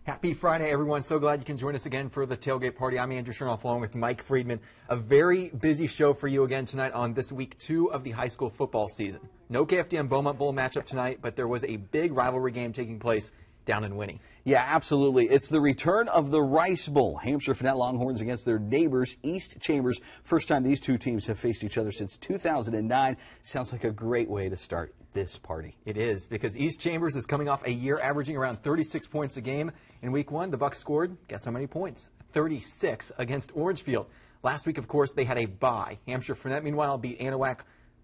Happy Friday, everyone. So glad you can join us again for the Tailgate Party. I'm Andrew Chernoff along with Mike Friedman. A very busy show for you again tonight on this week 2 of the high school football season. No KFDM Beaumont Bowl matchup tonight, but there was a big rivalry game taking place down in Winnie. Yeah, absolutely. It's the return of the Rice Bowl. Hamshire-Fannett Longhorns against their neighbors, East Chambers. First time these two teams have faced each other since 2009. Sounds like a great way to start this party. It is, because East Chambers is coming off a year averaging around 36 points a game. In week 1, the Bucks scored, guess how many points? 36 against Orangefield. Last week, of course, they had a bye. Hamshire-Fannett, meanwhile, beat Anahuac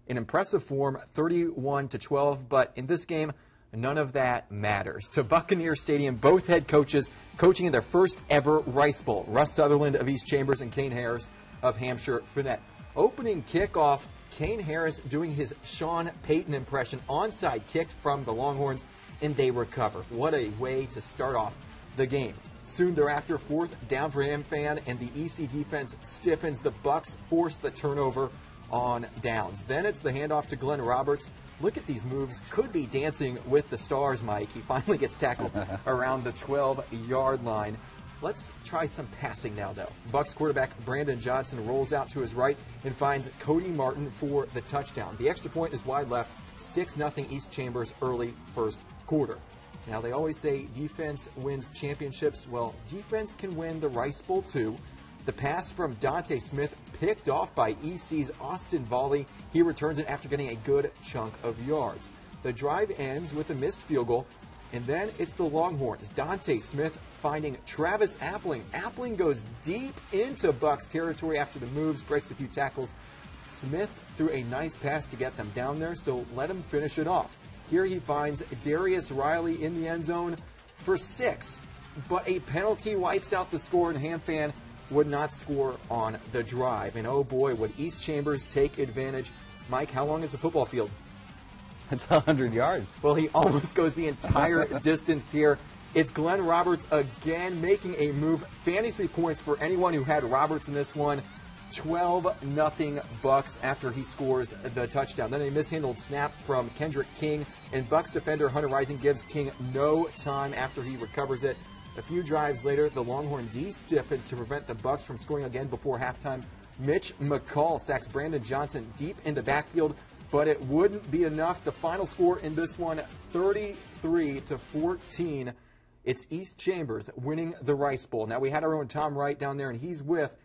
in impressive form, 31-12. But in this game, none of that matters. To Buccaneer Stadium, both head coaches coaching in their first ever Rice Bowl. Russ Sutherland of East Chambers and Kane Harris of Hamshire-Fannett. Opening kickoff, Kane Harris doing his Sean Payton impression. Onside kicked from the Longhorns, and they recover. What a way to start off the game. Soon thereafter, 4th down for Ham-Fannett, and the EC defense stiffens. The Bucks force the turnover on downs. Then it's the handoff to Glenn Roberts. Look at these moves. Could be dancing with the stars, Mike. He finally gets tackled around the 12-yard line. Let's try some passing now, though. Bucks quarterback Brandon Johnson rolls out to his right and finds Cody Martin for the touchdown. The extra point is wide left, 6-0 East Chambers early first quarter. Now, they always say defense wins championships. Well, defense can win the Rice Bowl, too. The pass from Dante Smith picked off by EC's Austin Volley. He returns it after getting a good chunk of yards. The drive ends with a missed field goal, and then it's the Longhorns. Dante Smith finding Travis Appling. Appling goes deep into Bucks territory after the moves, breaks a few tackles. Smith threw a nice pass to get them down there, so let him finish it off. Here he finds Darius Riley in the end zone for 6, but a penalty wipes out the score, and Ham-Fannett would not score on the drive. And oh boy, would East Chambers take advantage. Mike, how long is the football field? It's 100 yards. Well, he almost goes the entire distance here. It's Glenn Roberts again making a move. Fantasy points for anyone who had Roberts in this one. 12-0 Bucks after he scores the touchdown. Then a mishandled snap from Kendrick King, and Bucks defender Hunter Rising gives King no time after he recovers it. A few drives later, the Longhorn D stiffens to prevent the Bucks from scoring again before halftime. Mitch McCall sacks Brandon Johnson deep in the backfield, but it wouldn't be enough. The final score in this one, 33-14. It's East Chambers winning the Rice Bowl. Now, we had our own Tom Wright down there, and he's with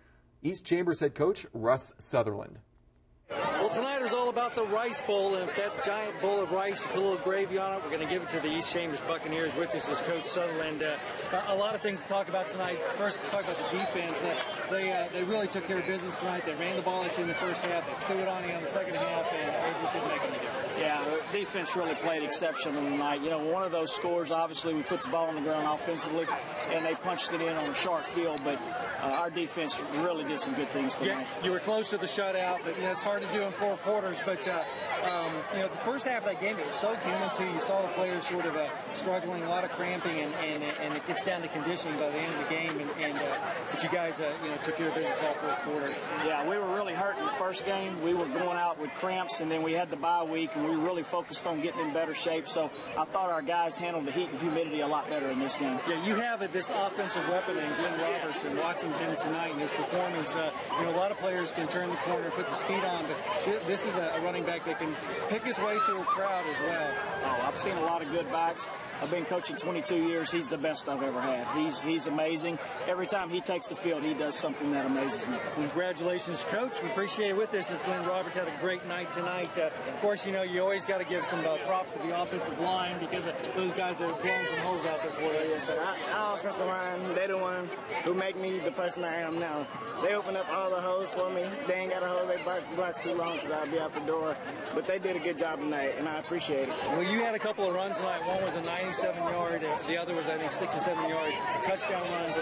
East Chambers head coach Russ Sutherland. Well, tonight is all about the Rice Bowl, and if that giant bowl of rice, put a little gravy on it, we're going to give it to the East Chambers Buccaneers. With us is Coach Sutherland. A lot of things to talk about tonight. First, to talk about the defense. They really took care of business tonight. They ran the ball at you in the first half. They threw it on you in the second half, and it just didn't make any difference. Yeah, the defense really played exceptional tonight. You know, one of those scores, obviously, we put the ball on the ground offensively, and they punched it in on a short field, but our defense really did some good things tonight. Yeah, you were close to the shutout, but, it's hard to do in 4 quarters. But, the first half of that game, it was so human, too. You saw the players sort of struggling, a lot of cramping, and it gets down to conditioning by the end of the game. But you guys, took care of business all 4 quarters. Yeah, we were really hurt in the first game. We were going out with cramps, and then we had the bye week, and we really focused on getting in better shape. So I thought our guys handled the heat and humidity a lot better in this game. Yeah, you have this offensive weapon in Glenn Roberts, and watching him tonight in his performance, a lot of players can turn the corner, put the speed on, but this is a running back that can pick his way through a crowd as well. Oh, I've seen a lot of good backs. I've been coaching 22 years. He's the best I've ever had. He's amazing. Every time he takes the field, he does something that amazes me. Congratulations, Coach. We appreciate it with us as Glenn Roberts had a great night tonight. Of course, you always got to give some props to the offensive line because those guys are blowing some holes out there for you. Yes, sir. Our offensive line, they're the one who make me the person I am now. They open up all the holes for me. They ain't got a hole they block too long because I'll be out the door. But they did a good job tonight, and I appreciate it. Well, you had a couple of runs tonight. One was a 97-yard. The other was, I think, 6 or 7-yard touchdown runs.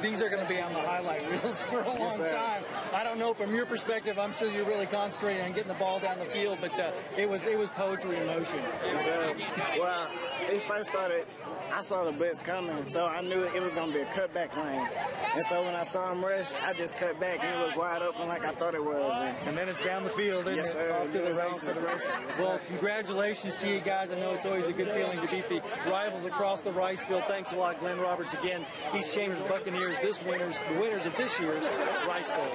These are going to be on the highlight reels for a long time. I don't know from your perspective. I'm sure you're really concentrating on getting the ball down the field, but it was poetry in motion. Yes, sir. Well, it first started, I saw the blitz coming, so so I knew it was going to be a cutback lane. And so when I saw him rush, I just cut back, and it was wide open like I thought it was. And then it's down the field, isn't Yes, it? sir. Off to the races. Well, congratulations to you guys. I know it's always a good feeling to beat the rivals across the rice field. Thanks a lot, Glenn Roberts. Again, East Chambers Buccaneers, the winners of this year's Rice Bowl.